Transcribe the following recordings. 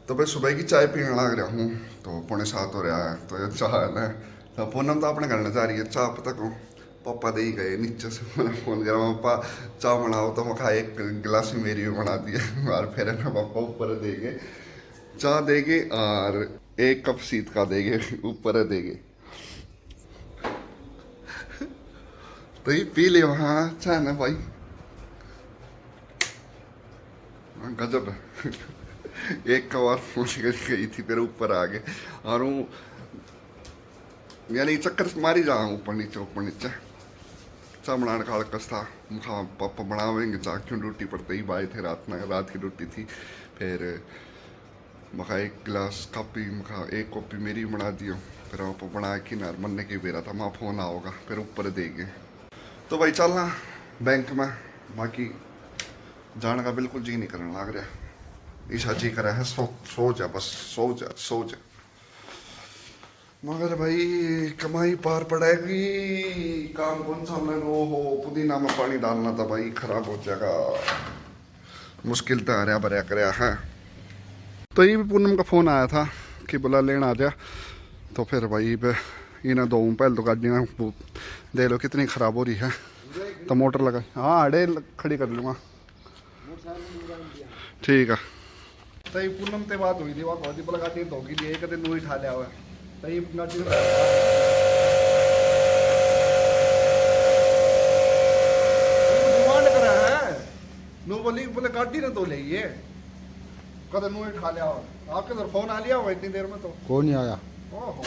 तो भाई सुबह की चाय पीने लग रहा हूँ। तो 6:45 हो रहा है। तो ये चाह है ना, तो पूनम तो अपने घर में जा रही है। चाह पता को पापा दे ही गए नीचे से। मैंने फ़ोन करा, पापा चाय बनाओ। तो मैं कहा एक गिलास ही मेरी भी बना दिया। और फिर है ना पापा ऊपर देंगे चाय देंगे और एक कप शीत का देंगे ऊपर देंगे। तो ये पी ले वहाँ चाय ना भाई, गजब है। एक का बार फोन गई थी फिर ऊपर आ गए और वो यानी चक्कर मारी जा ऊपर नीचे चाह बनाने का हल्का था। हाँ पापा बनावेंगे चाह क्यों, ड्यूटी पर ही बाए थे रात की ड्यूटी थी। फिर मखा एक गिलास कापी मखा एक कॉपी मेरी बना दियो। फिर पापा बना के ना मरने के बेरा था माँ फोन आओगा फिर ऊपर देंगे। तो भाई चलना बैंक में, बाकी जाने का बिल्कुल जी नहीं करने लग रहा। ईशा जी कर रहा है सो जा बस सो जा। मगर भाई कमाई पार पड़ेगी, काम कौन सा हमने वो हो पुदीना में पानी डालना था भाई, खराब हो जाएगा। मुश्किल तो हरिया भरिया कराया है। तो ये भी पूनम का फ़ोन आया था कि बोला लेना आ जा। तो फिर भाई इन्हें दो पहले तो गाड़ी ना दे लो कितनी ख़राब हो रही है। तो मोटर लगा, हाँ अड़े खड़ी कर लूँगा, ठीक है। तो ये पूनम से बात हुई थी, वहाँ बहुत ही बोला गाड़ी धोगी दी एक दिन ही खा लिया हुआ। तो ये गाड़ी डिमांड करा है नू बोली बोले गाड़ी ने तो ले ये कदम नू ही खा लिया हुआ। आपके इधर फोन आ लिया हुआ इतनी देर में तो कौन नहीं आया। ओहो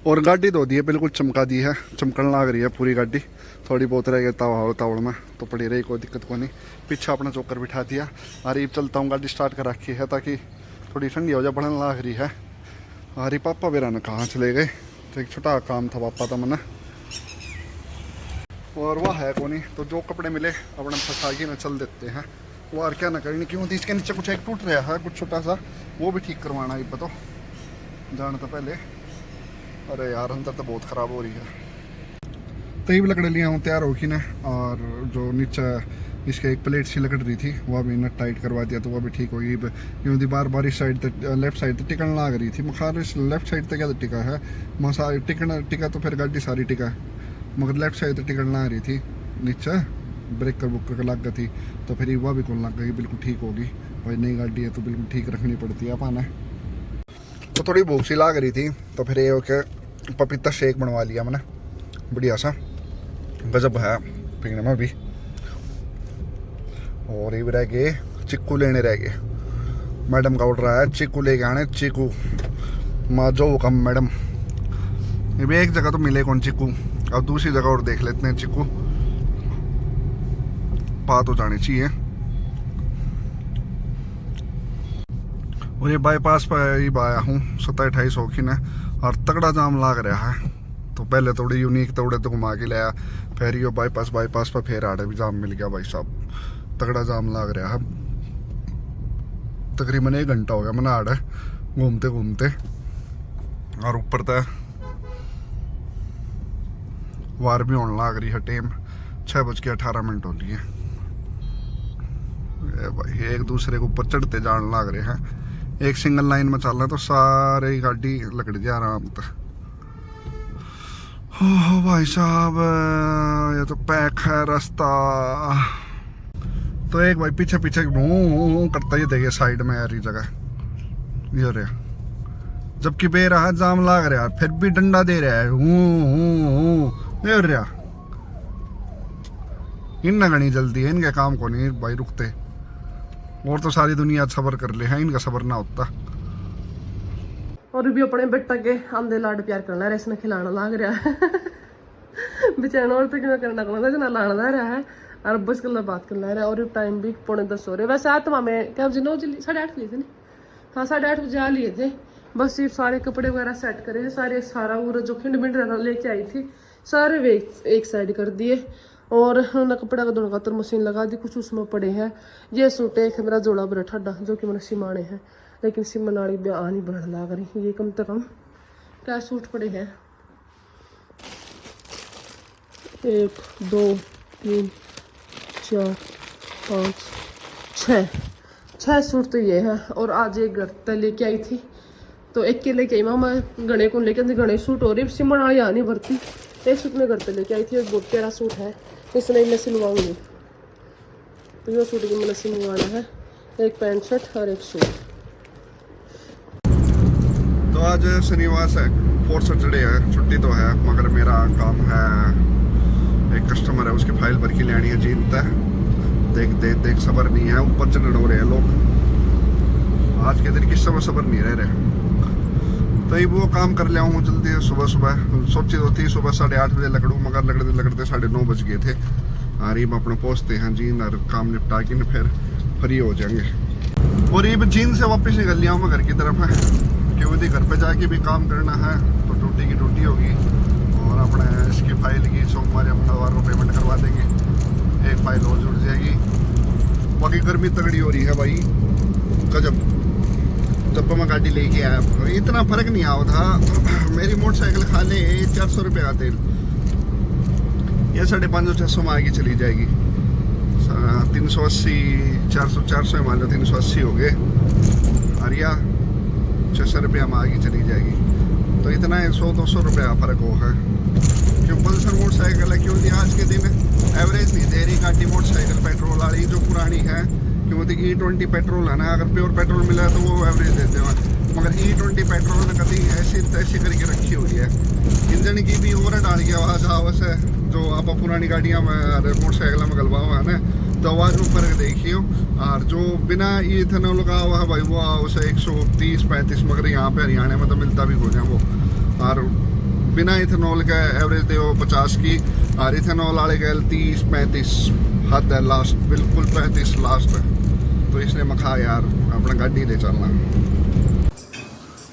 और गाड़ी धो दी है, बिल्कुल चमका दी है, चमकन लग रही है पूरी गाड़ी। थोड़ी बहुत रह गई तावड़ में तो पड़ी रही, कोई दिक्कत को नहीं। पीछे अपना चौकर बिठा दिया और ये चलता हूँ गाड़ी स्टार्ट कर रखी है ताकि थोड़ी ठंडी हो जाए, बढ़ने लग रही है। अरे पापा बेरा ने कहाँ चले गए, तो एक छोटा काम था पापा था मना और वह है को नहीं। तो जो कपड़े मिले अपने फंसा के ना चल देते हैं। वो और क्या ना करनी क्यों थी, इसके नीचे कुछ एक टूट रहा है कुछ छोटा सा, वो भी ठीक करवाना ही पता जाने तो पहले। अरे यार अंदर तो बहुत ख़राब हो रही है। तो ये भी लकड़ लिया हूँ तैयार होगी ना। और जो नीचे इसके एक प्लेट सी लकड़ रही थी वह भी नट टाइट करवा दिया तो वह भी ठीक होगी। यूँ बार इस साइड तक लेफ्ट साइड तक टिकन लग रही थी, मखार इस लेफ्ट साइड तक क्या टिका है मसा टिका तो फिर गाड़ी सारी टिका है, मगर लेफ्ट साइड तक टिकन ला रही थी नीचे ब्रेकर बुकर लग गई थी। तो फिर वह भी कौन लग गई, बिल्कुल ठीक होगी भाई। नई गाड़ी है तो बिल्कुल ठीक रखनी पड़ती है अपन। तो थोड़ी भूख सी लग रही थी तो फिर ये ओके पपीता शेक बनवा लिया मैंने, बढ़िया सा गजब है पीने में भी। और ये भी रह गए चिक्कू लेने रह गए, मैडम का ऑर्डर आया चिक्कू लेके आने। चिक्कू माँ जो हुक्म मैडम। ये भी एक जगह तो मिले कौन चिक्कू, अब दूसरी जगह और देख लेते हैं चिक्कू, पा तो जानी चाहिए। और ये बाईपास पर ही आया हूँ 27-28 हो की ना, और तगड़ा जाम लाग रहा है। तो पहले थोड़ी यूनिक तोड़े तो घुमा के लाया, फिर यो बाईपास पर फिर आड़े भी जाम मिल गया भाई साहब, तगड़ा जाम लाग रहा है। तकरीबन 1 घंटा हो गया मैंने आड़े घूमते घूमते। और ऊपर तो वार भी होने लग रही है, टाइम 6:18 हो रही है भाई। एक दूसरे के ऊपर चढ़ते जाने लग रहे हैं। एक सिंगल लाइन में चल रहा है तो सारे गाड़ी लकड़ गया आराम तक। हो भाई साहब ये तो पैक है रास्ता। तो एक भाई पीछे करता ही देखिए साइड में यार ये जगह ये रहा, जबकि बेरहा जाम लाग रहा है फिर भी डंडा दे रहा है ये रहा। इनना घनी जल्दी है, इनके काम को नहीं भाई रुकते। और तो सारी दुनिया सबर कर ले है, इनका सबर ना होता। और भी अपने बेटा के आंधे लाड प्यार करना है, इसने खिलाना लाग रहा है बेचारा और तो क्या करना जना लाना ला रहा है और बस कल बात करना है। और टाइम भी 9:45 हो रहे। वैसे आज तो मैं क्या बजे 9 8:30 लिए थे ना, हाँ 8:30 बजे आ लिए थे। बस सिर्फ सारे कपड़े वगैरह सेट करे, सारा वो जो खिंड मिंड लेके आई थी सारे वे एक साइड कर दिए। और उन्हें कपड़ा का धोने खातर मशीन लगा दी, कुछ उसमें पड़े हैं। ये सूट एक है मेरा जोड़ा बड़ा ठंडा जो कि मैंने सिमाने हैं, लेकिन सिमन वाली ब्याह नहीं बढ़ लग रही। ये कम से कम क्या सूट पड़े हैं, 1 2 3 4 5 6 सूट तो ये है। और आज एक घर लेके आई थी, तो एक के लेके आई मैं गणे को लेके, गणे सूट हो रही सिमन वाली आ नहीं भरती। एक सूट में घर पे लेके आई थी, एक बहुत प्यारा सूट है, इसलिए मैं सिलवाऊंगी। तो ये सूट भी मैंने सिलवाना है, एक पैंट शर्ट और एक सूट। तो आज शनिवार है, 4th सैटरडे है, छुट्टी तो है, मगर मेरा काम है, एक कस्टमर है उसकी फाइल भर के लेनी है जीनता है। देख सबर नहीं है, ऊपर चढ़ हो रहे हैं लोग। आज के दिन किस समय सबर नहीं रह रहे, तो ये वो काम कर लिया हूँ जल्दी सुबह सोची तो थी सुबह 8:30 बजे लगड़ू, मगर लगड़ते 9:30 बज गए थे। अरीब अपने पहुँचते हैं जीन और काम निपटा के न फिर फ्री हो जाएंगे। और ये जीन से वापस निकल लिया हूँ मैं घर की तरफ है, क्योंकि घर पे जाके भी काम करना है, तो ड्यूटी की ड्यूटी होगी। और अपने इसकी फाइल की सोमवार या मंगलवार को पेमेंट करवा देंगे, एक फाइल और जुड़ जाएगी। बाकी गर्मी तगड़ी हो रही है भाई गजब। जब मैं गाड़ी लेके आया इतना फर्क नहीं आया था। मेरी मोटरसाइकिल खाने 400 रुपये का तेल, ये 550-600 में आगे चली जाएगी। 380 400 मान लो 380 हो गए, और या 600 रुपया में आगे चली जाएगी। तो इतना 100-200 रुपये का फर्क हो है। क्यों पल्सर मोटरसाइकिल है, क्योंकि आज के दिन एवरेज नहीं दे रही गाड़ी मोटरसाइकिल पेट्रोल वाली जो पुरानी है। क्योंकि E20 पेट्रोल है ना, अगर प्योर पेट्रोल मिला तो वो एवरेज देते हैं, मगर E20 पेट्रोल ने कभी ऐसी करके रखी हुई है। इंजन की भी ओवर डाल के आवाज़ है, जो आप पुरानी गाड़ियाँ में मोटरसाइकिल में गलवा हुआ है ना, तो आवाज़ में फ़र्क देखियो। और जो बिना इथेनॉल का हुआ है भाई वो उसे 130-135, मगर यहाँ पे हरियाणा में तो मिलता भी हो जाए वो। और बिना इथेनॉल का एवरेज दे 50 की, और इथेनॉल वाले गए 30-35 हद है लास्ट, बिल्कुल 35 लास्ट है। तो इसलिए मैं कहा यार अपना गाड़ी ले चलना।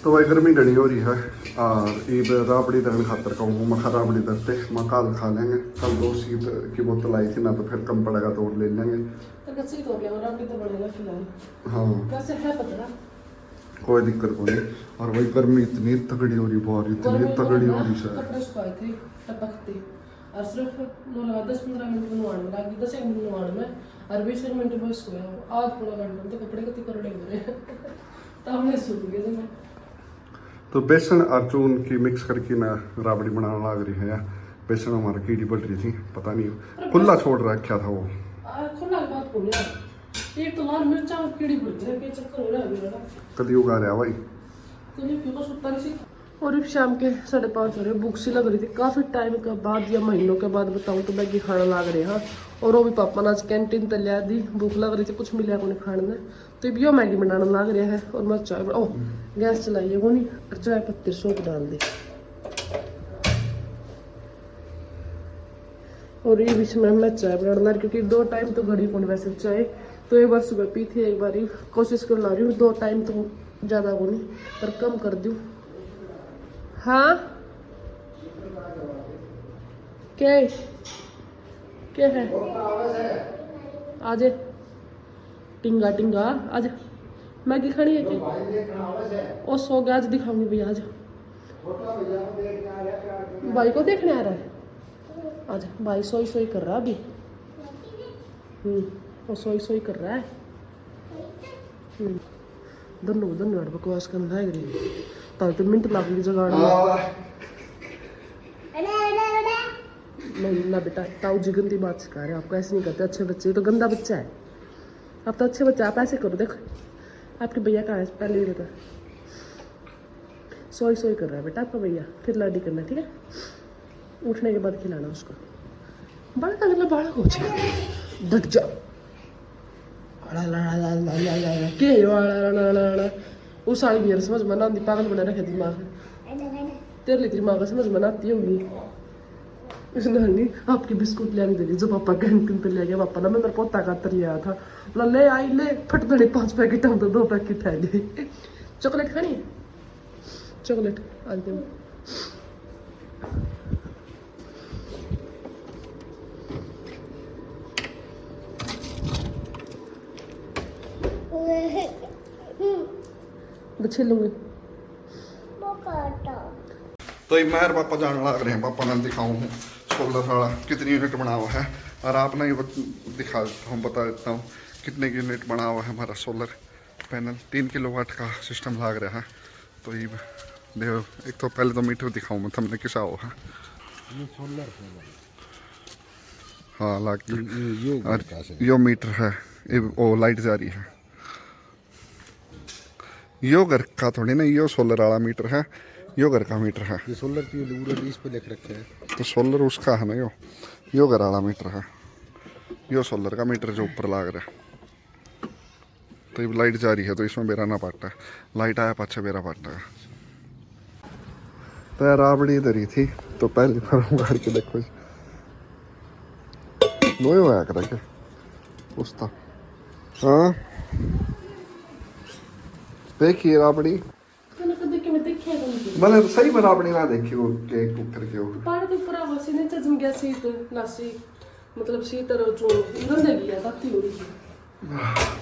तो भाई गर्मी घनी हो रही है, और ईद राबड़ी दरन खातर कहूँ मैं खा राबड़ी दरते मैं कल खा लेंगे। कल 2 ईद की बोतल आई थी ना, तो फिर कम पड़ेगा तो और ले लेंगे। हाँ कोई दिक्कत को नहीं। और वही गर्मी इतनी तगड़ी हो रही, बाहर इतनी तगड़ी हो रही है। और सिर्फ 10-15 मिनट बनवाने में लगी, 10 मिनट बनवाने में, और 20 मिनट बस को आध पूरा घंटा, तो कपड़े कति करने हो रहे तब हमने सूख गए थे। तो बेसन और चून की मिक्स करके ना राबड़ी बनाना लग रही है। बेसन हमारा कीड़ी बढ़ रही थी, पता नहीं खुला छोड़ रखा था वो। खुला की बात बोल यार, एक तो लाल मिर्चा कीड़ी बढ़ रही है, चक्कर हो रहा है मेरा। कभी उगा रहा भाई, कभी क्यों सुता नहीं। और अब शाम के 5:30 हो रहे, भूख सी लग रही थी काफ़ी टाइम के बाद या महीनों के बाद बताऊँ तो मैगी खाना लग रहे हाँ। और वो भी पापा ने आज कैंटीन तक लिया दी, भूख लग रही थी, कुछ मिला को नहीं खाने में, तो भी मैगी बनाना लग रहा है। और मैं चाय गैस चलाइए वो नहीं, और चाय पत्ती सौंप डाल दी। और ये बीच में मैं चाय बनाना, क्योंकि 2 टाइम तो घड़ी को वैसे चाय, तो एक बार सुबह पी थी, एक बार ही कोशिश कर ला रही हूँ 2 टाइम तो ज़्यादा को नहीं, पर कम कर दूँ। हाँ क्या है आज टिंगा आज मैगी खानी है क्या? ओ सो गया, आज दिखाऊंगी भैया। आज भाई को देखने आ रहा है, आज भाई सोई कर रहा है अभी। वो सोई कर रहा है। धन्यवाद बकवास करना है तो मिनट लग गई जगाड़ नहीं ना बेटा। ताऊ जी गंदी बात सिखा रहे हैं आपको, ऐसे नहीं करते अच्छे बच्चे, तो गंदा बच्चा है। आप तो अच्छे बच्चे, आप ऐसे करो। देखो आपके भैया कहाँ है, पहले ही बता। सोई कर रहा है बेटा आपका भैया, फिर लाडी करना ठीक है। उठने के बाद खिलाना उसको। बड़ा अगला बड़ा कुछ डट जा। वो सारी भी समझ में आती, पागल बना रखे दिमाग, तेरे लिए दिमाग समझ में आती होगी। नहीं आपकी बिस्कुट लेने दे रही, जो पापा कैंटीन पे ले गया। पापा ना मैं मेरा पोता का तर लिया था, बोला ले आई ले, फट दड़े 5 पैकेट हम तो 2 पैकेट है गए। चॉकलेट खानी है, चॉकलेट आज दिन बच्चे लूंगी। तो ये मेहर पापा जाने लग रहे हैं, पापा ने दिखाऊँ हूँ सोलर वाला कितनी यूनिट बना हुआ है, और आपने ये दिखा देता हूँ, बता देता हूँ कितने यूनिट बना हुआ है हमारा सोलर पैनल। 3 किलोवाट का सिस्टम लग रहा है। तो ये देखो, एक तो पहले तो मीटर दिखाऊँ मैं तुमने किसा हुआ है। हाँ लाग यो मीटर है, ये वो लाइट जा रही है। यो घर का थोड़ी ना, यो सोलर वाला मीटर है, यो घर का मीटर है। ये सोलर की इस पे लिख रखे हैं, तो सोलर उसका है ना, यो घर वाला मीटर है, यो सोलर का मीटर जो ऊपर लाग रहा है। तो ये लाइट जा रही है, तो इसमें बेरा ना पाटा है, लाइट आया पाछे बेरा पाटा है। तो राबड़ी इधर ही थी, तो पहली बार गाड़ के देखो लोहे होया कर के उसका। हाँ देखिए राबड़ी मैंने सही में राबड़ी ना देखी, वो केक कुक करके वो पहाड़ के ऊपर हसी ने जम गया सीट नासी, मतलब सीट और जो गंदे गया ताती हो रही है।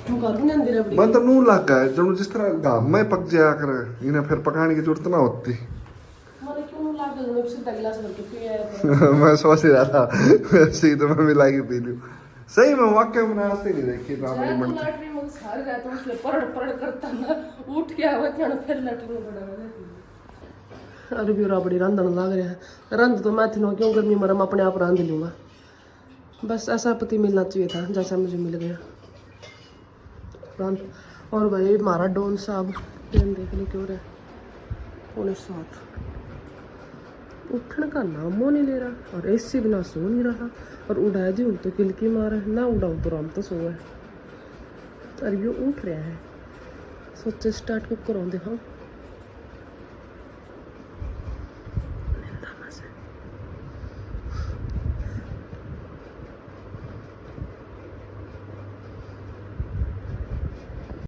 हम घर में अंदर रबड़ी मैं तो नू लग गया जब जिस तरह गाम में पक जाया कर, इन्हें फिर पकाने की जरूरत ना होती। माने क्यों लाग गया, मैं सीधा गिलास भर के पिया। मैं सोच ही रहा था सीधे में मिला के पी लूं। सही में वाकई में ऐसे नहीं देखी राबड़ी तो बनती। लैटरिन में सार गया तो उसने पड़ करता ना, उठ के आवा क्या फिर लैटरिन में बड़ा। अरे भी राबड़ी रंधन लग रहा है, रंध तो मैं थी ना, क्यों गर्मी मरम अपने आप रंध लूंगा। बस ऐसा पति मिलना चाहिए था जैसा मुझे मिल गया रंध। और भाई हमारा डॉन साहब टाइम देख लो क्यों रहा है 6:45, उठने का नामो नहीं ले रहा, और एसी बिना सो नहीं रहा, और उड़ा दी तो किलकी मारा ना, उड़ाऊ तो राम तो सोए। अरे ये उठ रहा है, सोचे स्टार्ट को करो दिखाओ।